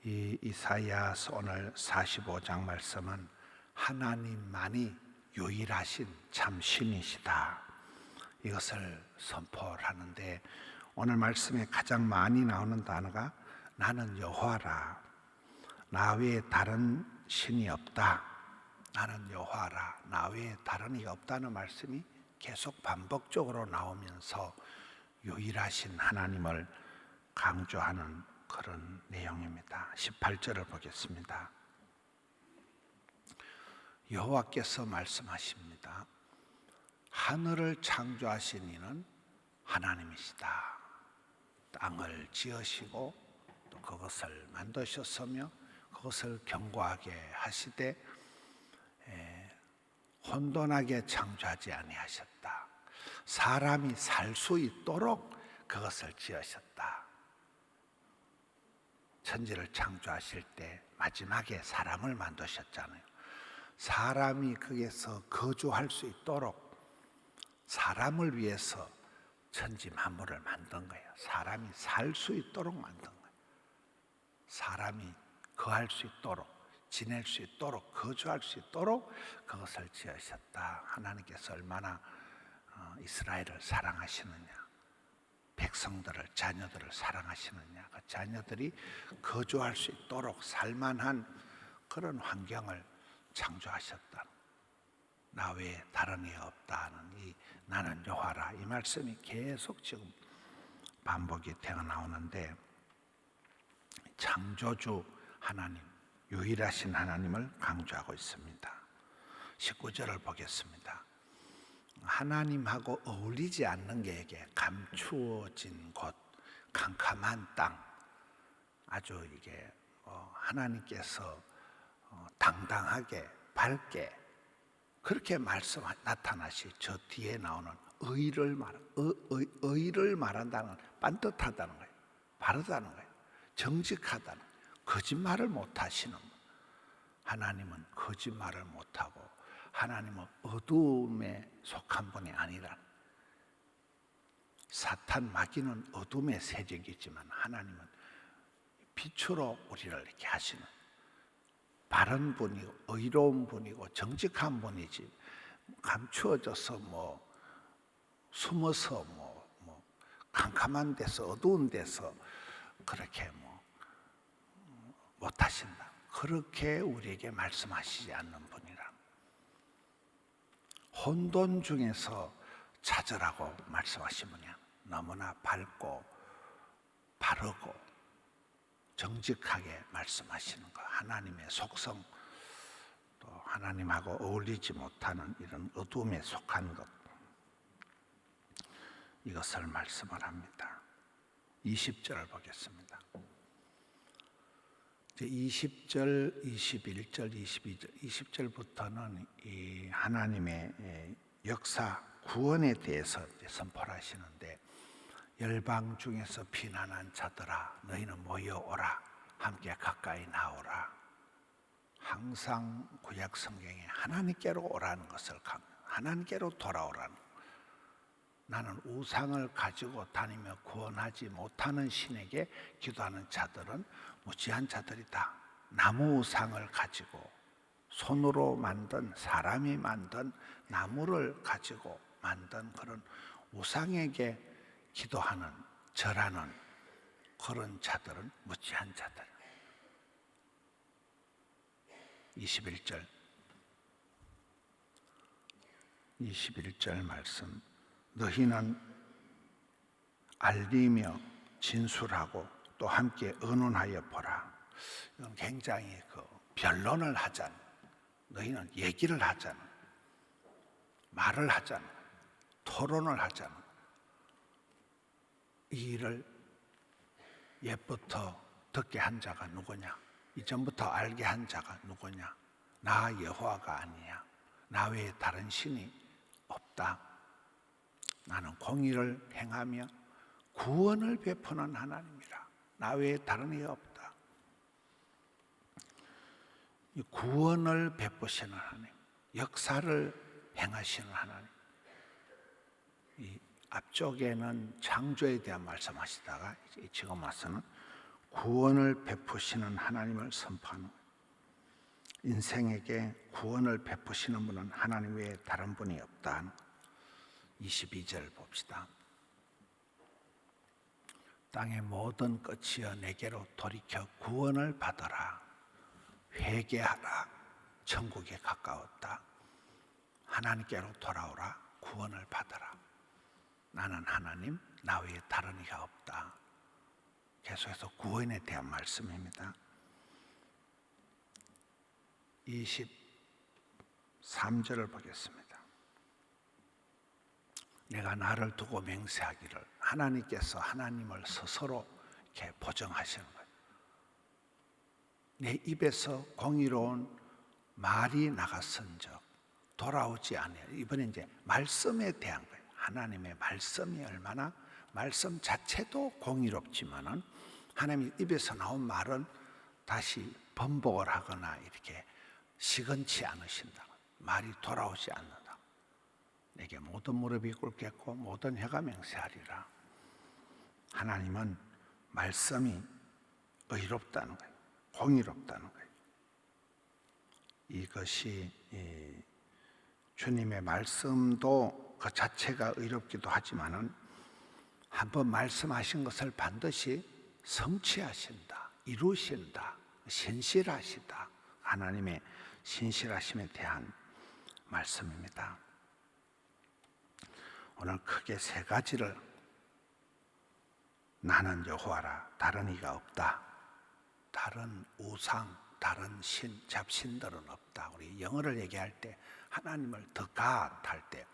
이 이사야서 오늘 45장 말씀은 하나님만이 유일하신 참 신이시다, 이것을 선포를 하는데, 오늘 말씀에 가장 많이 나오는 단어가 나는 여호와라, 나 외에 다른 신이 없다, 나는 여호와라, 나 외에 다른 이가 없다는 말씀이 계속 반복적으로 나오면서 유일하신 하나님을 강조하는 그런 내용입니다. 18절을 보겠습니다. 여호와께서 말씀하십니다. 하늘을 창조하신 이는 하나님이시다. 땅을 지으시고 또 그것을 만드셨으며 그것을 견고하게 하시되 혼돈하게 창조하지 아니하셨다. 사람이 살 수 있도록 그것을 지으셨다. 천지를 창조하실 때 마지막에 사람을 만드셨잖아요. 사람이 거기에서 거주할 수 있도록 사람을 위해서 천지 만물을 만든 거예요. 사람이 살 수 있도록 만든 거예요. 사람이 거할 수 있도록, 지낼 수 있도록, 거주할 수 있도록 그것을 지으셨다. 하나님께서 얼마나 이스라엘을 사랑하시느냐, 백성들을, 자녀들을 사랑하시느냐, 그 자녀들이 거주할 수 있도록 살만한 그런 환경을 창조하셨다. 나 외에 다른 이가 없다는 이 나는 여호와라, 이 말씀이 계속 지금 반복이 되어 나오는데, 창조주 하나님, 유일하신 하나님을 강조하고 있습니다. 19절을 보겠습니다. 하나님하고 어울리지 않는 게에게 감추어진 곳, 캄캄한 땅, 아주 이게 하나님께서 당당하게 밝게 그렇게 나타나시. 저 뒤에 나오는 의를 말한다는 건 반듯하다는 거예요. 바르다는 거예요. 정직하다는, 거짓말을 못하시는 분. 하나님은 거짓말을 못하고 하나님은 어두움에 속한 분이 아니라, 사탄 마귀는 어둠의 세력이지만 하나님은 빛으로 우리를 이렇게 하시는 바른 분이고 의로운 분이고 정직한 분이지, 감추어져서 숨어서 캄캄한 데서, 어두운 데서 그렇게 못하신다. 그렇게 우리에게 말씀하시지 않는 분이라. 혼돈 중에서 찾으라고 말씀하신 분이야. 너무나 밝고 바르고 정직하게 말씀하시는 것, 하나님의 속성, 또 하나님하고 어울리지 못하는 이런 어둠에 속한 것, 이것을 말씀을 합니다. 20절을 보겠습니다. 20절, 21절, 22절, 20절부터는 이 하나님의 역사, 구원에 대해서 선포를 하시는데, 열방 중에서 피난한 자들아 너희는 모여오라, 함께 가까이 나오라. 항상 구약 성경에 하나님께로 오라는 것을, 하나님께로 돌아오라는, 나는 우상을 가지고 다니며 구원하지 못하는 신에게 기도하는 자들은 무지한 자들이다. 나무 우상을 가지고, 손으로 만든, 사람이 만든 나무를 가지고 만든 그런 우상에게 기도하는, 절하는 그런 자들은 무지한 자들. 21절 말씀, 너희는 알리며 진술하고 또 함께 의논하여 보라. 이건 굉장히 변론을 하잖아. 너희는 얘기를 하잖아. 말을 하잖아. 토론을 하잖아. 이 일을 옛부터 듣게 한 자가 누구냐? 이전부터 알게 한 자가 누구냐? 나 여호와가 아니냐? 나 외에 다른 신이 없다. 나는 공의를 행하며 구원을 베푸는 하나님이라. 나 외에 다른 이가 없다. 이 구원을 베푸시는 하나님, 역사를 행하시는 하나님. 이 앞쪽에는 창조에 대한 말씀하시다가 지금 와서는 구원을 베푸시는 하나님을 선포하는 거예요. 인생에게 구원을 베푸시는 분은 하나님 외에 다른 분이 없다. 22절 봅시다. 땅의 모든 끝이여 내게로 돌이켜 구원을 받아라. 회개하라. 천국에 가까웠다. 하나님께로 돌아오라. 구원을 받아라. 나는 하나님, 나 외에 다른 이가 없다. 계속해서 구원에 대한 말씀입니다. 23절을 보겠습니다. 내가 나를 두고 맹세하기를, 하나님께서 하나님을 스스로 이렇게 보정하시는 거예요. 내 입에서 공의로운 말이 나갔은즉 돌아오지 아니하여. 이번에 이제 말씀에 대한 거예요. 하나님의 말씀이 얼마나, 말씀 자체도 공의롭지만은 하나님 입에서 나온 말은 다시 번복을 하거나 이렇게 시건치 않으신다. 말이 돌아오지 않는다. 내게 모든 무릎이 꿇겠고 모든 혀가 맹세하리라. 하나님은 말씀이 의롭다는 거예요. 공의롭다는 거예요. 이것이 주님의 말씀도 그 자체가 의롭기도 하지만은 한번 말씀하신 것을 반드시 성취하신다, 이루신다, 신실하시다. 하나님의 신실하심에 대한 말씀입니다. 오늘 크게 세 가지를, 나는 여호와라, 다른 이가 없다, 다른 우상, 다른 신, 잡신들은 없다. 우리 영어를 얘기할 때 하나님을 the God 할 때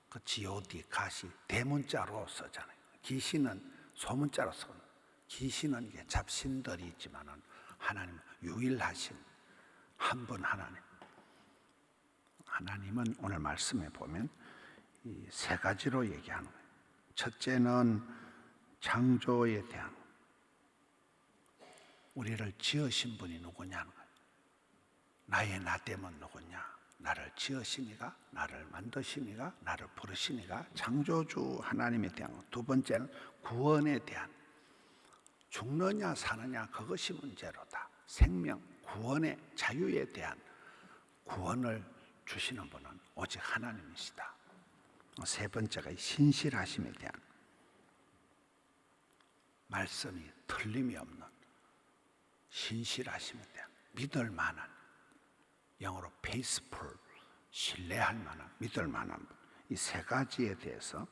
그 God, God이 대문자로 쓰잖아요. 귀신은 소문자로 쓰고, 귀신은 이게 잡신들이 있지만은 하나님은 유일하신 한 분 하나님. 하나님은 오늘 말씀에 보면 이 세 가지로 얘기하는 거예요. 첫째는 창조에 대한, 우리를 지으신 분이 누구냐는 거예요. 나의 나됨은 누구냐? 나를 지으시니가, 나를 만드시니가, 나를 부르시니가, 창조주 하나님에 대한 것. 두 번째는 구원에 대한, 죽느냐 사느냐 그것이 문제로다. 생명, 구원의 자유에 대한 구원을 주시는 분은 오직 하나님이시다. 세 번째가 신실하심에 대한, 말씀이 틀림이 없는 신실하심에 대한, 믿을 만한, 영어로 faithful, 신뢰할 만한, 믿을 만한 분. 이 세 가지에 대해서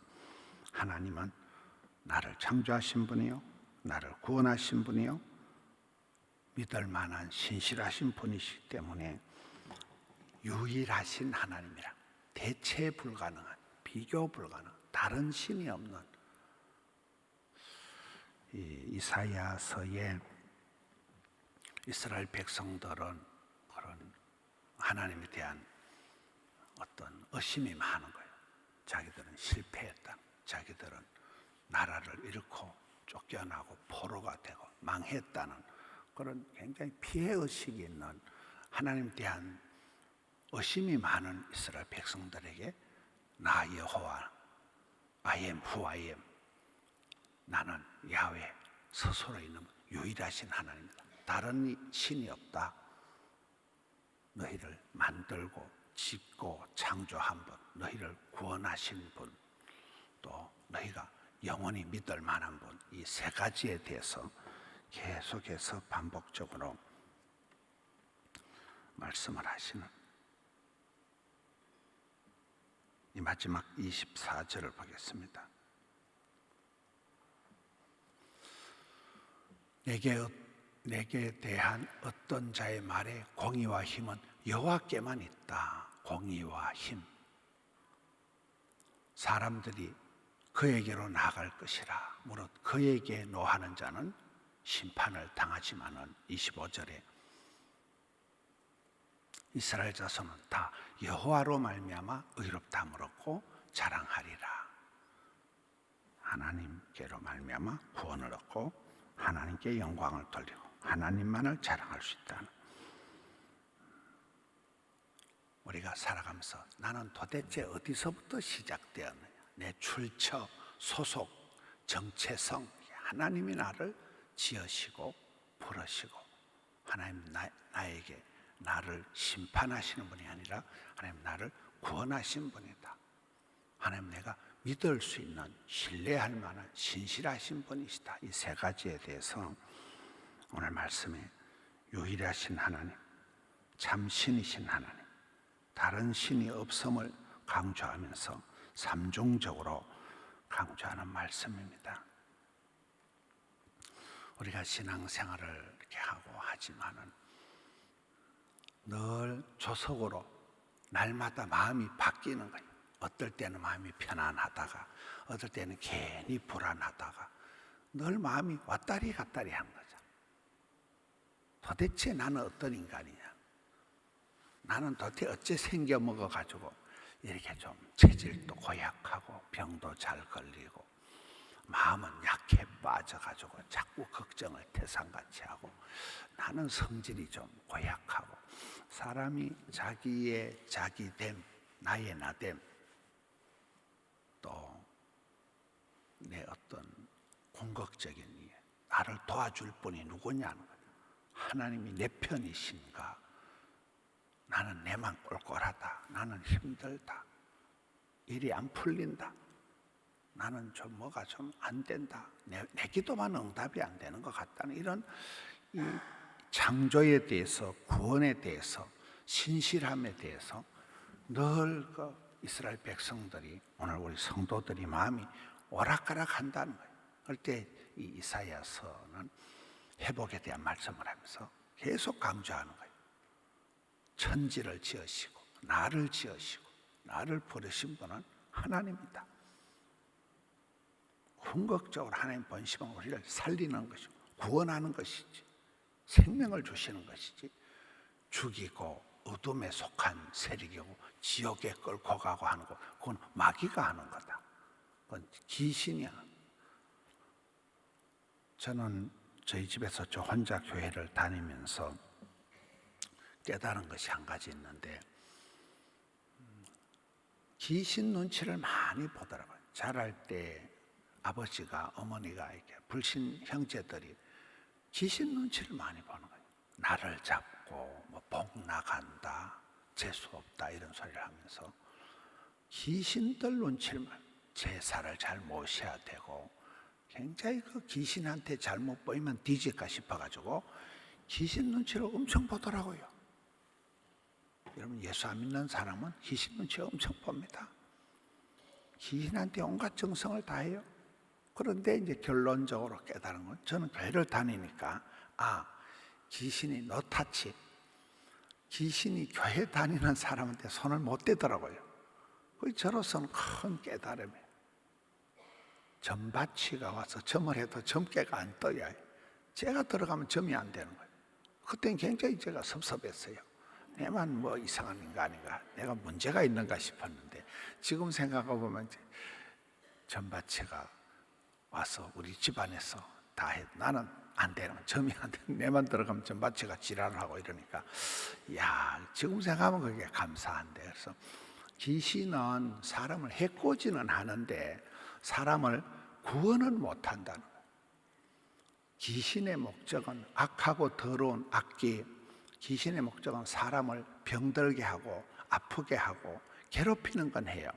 하나님은 나를 창조하신 분이요, 나를 구원하신 분이요, 믿을 만한 신실하신 분이시기 때문에 유일하신 하나님이라, 대체 불가능한, 비교 불가능한, 다른 신이 없는, 이사야서에 이스라엘 백성들은 그런 하나님에 대한 어떤 의심이 많은 거예요. 자기들은 실패했다. 자기들은 나라를 잃고 쫓겨나고 포로가 되고 망했다는 그런 굉장히 피해의식이 있는, 하나님에 대한 의심이 많은 이스라엘 백성들에게 나 여호와, I am who I am, 나는 야훼, 스스로 있는 유일하신 하나님이다. 다른 신이 없다. 너희를 만들고 짓고 창조한 분, 너희를 구원하신 분, 또 너희가 영원히 믿을 만한 분, 이 세 가지에 대해서 계속해서 반복적으로 말씀을 하시는, 이 마지막 24절을 보겠습니다. 내게 대한 어떤 자의 말에 공의와 힘은 여호와께만 있다. 공의와 힘. 사람들이 그에게로 나아갈 것이라. 무릇 그에게 노하는 자는 심판을 당하지만은 25절에 이스라엘 자손은 다 여호와로 말미암아 의롭다함을 얻고 자랑하리라. 하나님께로 말미암아 구원을 얻고 하나님께 영광을 돌리고 하나님만을 자랑할 수 있다는, 우리가 살아가면서 나는 도대체 어디서부터 시작되었느냐, 내 출처, 소속, 정체성, 하나님이 나를 지으시고 부르시고 하나님 나에게 나를 심판하시는 분이 아니라 하나님 나를 구원하신 분이다. 하나님 내가 믿을 수 있는 신뢰할 만한 신실하신 분이시다. 이 세 가지에 대해서 오늘 말씀에 유일하신 하나님, 참 신이신 하나님, 다른 신이 없음을 강조하면서 삼중적으로 강조하는 말씀입니다. 우리가 신앙생활을 이렇게 하고 하지만은 늘 조석으로 날마다 마음이 바뀌는 거예요. 어떨 때는 마음이 편안하다가 어떨 때는 괜히 불안하다가 늘 마음이 왔다리 갔다리 하는 거죠. 도대체 나는 어떤 인간이냐? 나는 도대체 어째 생겨 먹어가지고 이렇게 좀 체질도 고약하고 병도 잘 걸리고 마음은 약해 빠져가지고 자꾸 걱정을 태산같이 하고 나는 성질이 좀 고약하고 사람이 자기의 자기됨, 나의 나됨 또 내 어떤 궁극적인 이해, 나를 도와줄 분이 누구냐는 거예요. 하나님이 내 편이신가? 나는 내만 꼴꼴하다. 나는 힘들다. 일이 안 풀린다. 나는 좀 뭐가 좀 안 된다. 내 기도만 응답이 안 되는 것 같다는 이런 이 창조에 대해서 구원에 대해서 신실함에 대해서 늘 그 이스라엘 백성들이 오늘 우리 성도들이 마음이 오락가락한다는 거예요. 그럴 때 이 이사야서는 회복에 대한 말씀을 하면서 계속 강조하는 거예요. 천지를 지으시고 나를 지으시고 나를 부르신 분은 하나님이다. 궁극적으로 하나님 본심은 우리를 살리는 것이고 구원하는 것이지 생명을 주시는 것이지 죽이고 어둠에 속한 세력이고 지옥에 끌고 가고 하는 거 그건 마귀가 하는 거다. 그건 귀신이야. 저는 저희 집에서 저 혼자 교회를 다니면서 깨달은 것이 한 가지 있는데 귀신 눈치를 많이 보더라고요. 자랄 때 아버지가 어머니가 이렇게 불신 형제들이 귀신 눈치를 많이 보는 거예요. 나를 잡고 뭐 복 나간다, 재수 없다 이런 소리를 하면서 귀신들 눈치를 제사를 잘 모셔야 되고 굉장히 그 귀신한테 잘못 보이면 뒤질까 싶어가지고 귀신 눈치를 엄청 보더라고요. 여러분 예수 안 믿는 사람은 귀신 눈치 엄청 봅니다. 귀신한테 온갖 정성을 다해요. 그런데 이제 결론적으로 깨달은 건 저는 교회를 다니니까 귀신이 노타치 귀신이 교회 다니는 사람한테 손을 못 대더라고요. 저로서는 큰 깨달음이에요. 점바치가 와서 점을 해도 점괘가 안 떠야 해요. 제가 들어가면 점이 안 되는 거예요. 그때는 굉장히 제가 섭섭했어요. 내만 뭐 이상한 인간인가 내가 문제가 있는가 싶었는데 지금 생각하고 보면 점바치가 와서 우리 집안에서 다 해. 나는 안 되는 점이 안 되는 내만 들어가면 점바치가 지랄을 하고 이러니까 지금 생각하면 그게 감사한데 그래서 귀신은 사람을 해코지는 하는데 사람을 구원은 못한다는 거예요. 귀신의 목적은 악하고 더러운 악기 귀신의 목적은 사람을 병들게 하고 아프게 하고 괴롭히는 건 해요.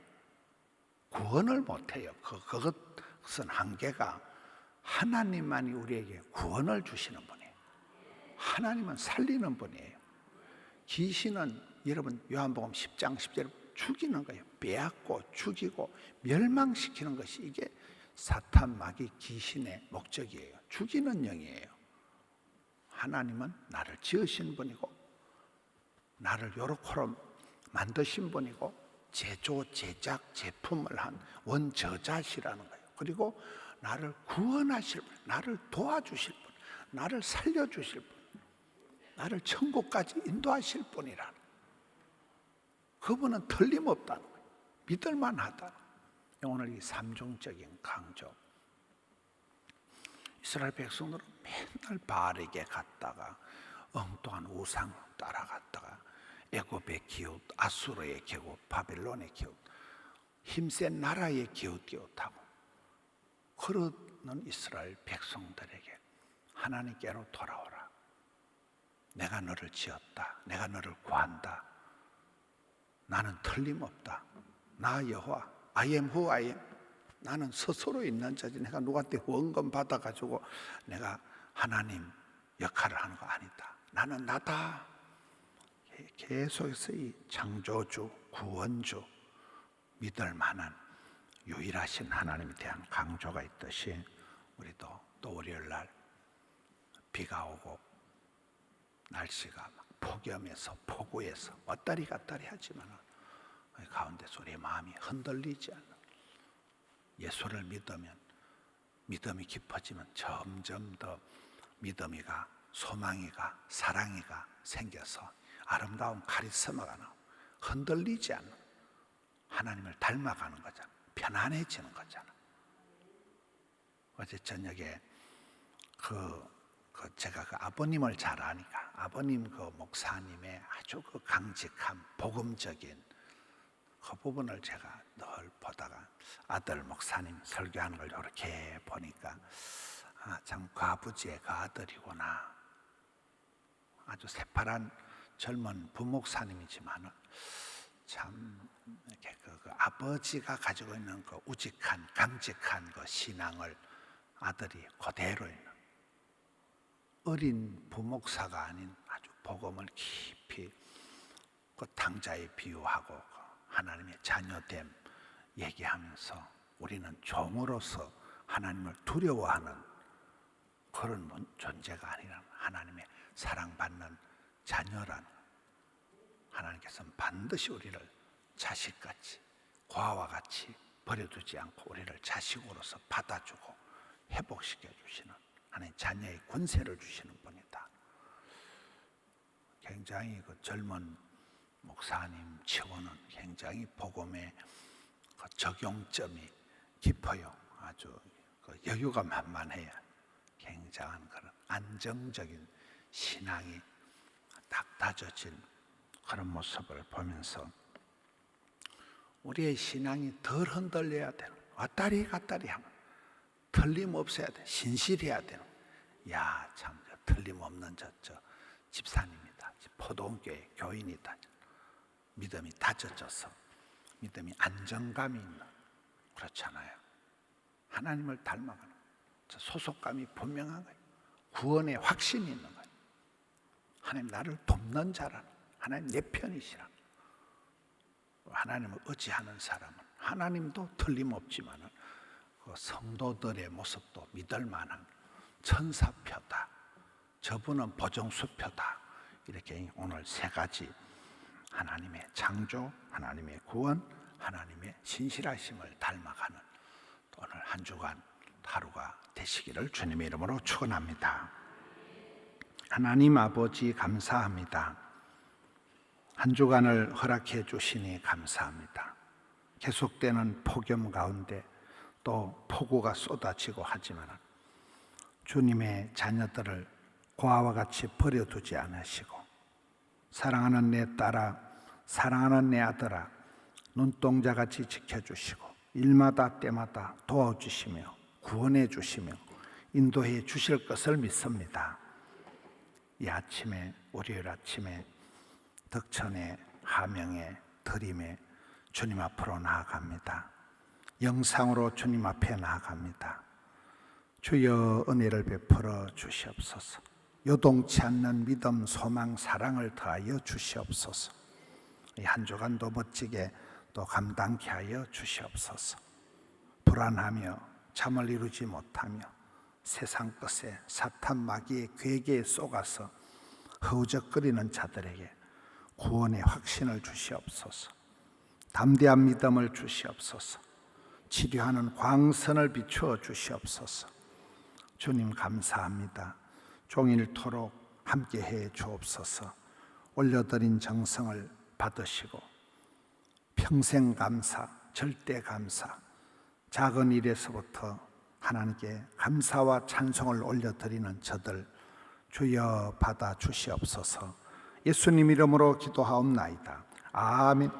구원을 못해요. 그것은 한계가 하나님만이 우리에게 구원을 주시는 분이에요. 하나님은 살리는 분이에요. 귀신은 여러분 요한복음 10장 10절에 죽이는 거예요. 빼앗고 죽이고 멸망시키는 것이 이게 사탄 마귀 귀신의 목적이에요. 죽이는 영이에요. 하나님은 나를 지으신 분이고 나를 요렇게 만드신 분이고 제조, 제작, 제품을 한 원저자시라는 거예요. 그리고 나를 구원하실 분, 나를 도와주실 분, 나를 살려주실 분, 나를 천국까지 인도하실 분이라는 그분은 틀림없다는 거예요. 믿을만하다. 오늘 이 삼중적인 강조. 이스라엘 백성들은 맨날 바알에게 갔다가 엉뚱한 우상 따라갔다가 애굽의 기웃, 아수르의 기웃, 바벨론의 기웃, 힘센 나라의 기웃기웃하고 그러는 이스라엘 백성들에게 하나님께로 돌아오라. 내가 너를 지었다. 내가 너를 구한다. 나는 틀림없다. 나 여호와, I am who I am. 나는 스스로 있는 자지. 내가 누구한테 원금 받아가지고 내가 하나님 역할을 하는 거 아니다. 나는 나다. 계속해서 이 창조주, 구원주, 믿을 만한 유일하신 하나님에 대한 강조가 있듯이, 우리도 또 월요일 날 비가 오고 날씨가 막 폭염해서 폭우해서 왔다리 갔다리 하지만 가운데서 우리의 마음이 흔들리지 않아. 예수를 믿으면, 믿음이 깊어지면 점점 더 믿음이가, 소망이가, 사랑이가 생겨서 아름다운 카리스마가 나오고 흔들리지 않는, 하나님을 닮아가는 거잖아. 편안해지는 거잖아. 어제 저녁에 제가 그 아버님을 잘 아니까, 아버님 그 목사님의 아주 그 강직한 복음적인 그 부분을 제가 늘 보다가 아들 목사님 설교하는 걸 이렇게 보니까, 참 그 아버지의 그 아들이구나. 아주 새파란 젊은 부목사님이지만은 참 이렇게 그 아버지가 가지고 있는 그 우직한, 강직한 그 신앙을 아들이 그대로 있는, 어린 부목사가 아닌 아주 복음을 깊이 그 당자에 비유하고 하나님의 자녀됨 얘기하면서, 우리는 종으로서 하나님을 두려워하는 그런 존재가 아니라 하나님의 사랑받는 자녀라는, 하나님께서는 반드시 우리를 자식같이, 고아와 같이 버려두지 않고 우리를 자식으로서 받아주고 회복시켜 주시는, 하나님 자녀의 권세를 주시는 분이다. 굉장히 그 젊은 목사님 치고는 굉장히 복음의 그 적용점이 깊어요. 아주 그 여유가 만만해요. 굉장한 그런 안정적인 신앙이 딱 다져진 그런 모습을 보면서 우리의 신앙이 덜 흔들려야 되는, 왔다리 갔다리 하면 틀림없어야 돼. 신실해야 되는. 야, 참 틀림없는 저 집사님이다. 포도원교회 교인이다. 믿음이 다져져서 믿음이 안정감이 있는, 그렇잖아요. 하나님을 닮아가는 소속감이 분명한 거예요. 구원의 확신이 있는 거예요. 하나님 나를 돕는 자라는, 하나님 내 편이시라. 하나님을 의지하는 사람은 하나님도 틀림없지만은 그 성도들의 모습도 믿을 만한 천사표다. 저분은 보정수표다. 이렇게 오늘 세 가지, 하나님의 창조, 하나님의 구원, 하나님의 신실하심을 닮아가는 오늘 한 주간 하루가 되시기를 주님의 이름으로 축원합니다. 하나님 아버지 감사합니다. 한 주간을 허락해 주시니 감사합니다. 계속되는 폭염 가운데 또 폭우가 쏟아지고 하지만 주님의 자녀들을 고아와 같이 버려두지 않으시고, 사랑하는 내 딸아, 사랑하는 내 아들아, 눈동자같이 지켜주시고 일마다 때마다 도와주시며 구원해 주시며 인도해 주실 것을 믿습니다. 이 아침에, 월요일 아침에 덕천에, 하명에, 드림에 주님 앞으로 나아갑니다. 영상으로 주님 앞에 나아갑니다. 주여 은혜를 베풀어 주시옵소서. 요동치 않는 믿음, 소망, 사랑을 더하여 주시옵소서. 이 한 주간도 멋지게 또 감당케 하여 주시옵소서. 불안하며 잠을 이루지 못하며 세상 것에 사탄 마귀의 괴계에 속아서 허우적거리는 자들에게 구원의 확신을 주시옵소서. 담대한 믿음을 주시옵소서. 치료하는 광선을 비추어 주시옵소서. 주님 감사합니다. 종일토록 함께해 주옵소서. 올려드린 정성을 받으시고 평생 감사, 절대 감사, 작은 일에서부터 하나님께 감사와 찬송을 올려드리는 저들 주여 받아 주시옵소서. 예수님 이름으로 기도하옵나이다. 아멘.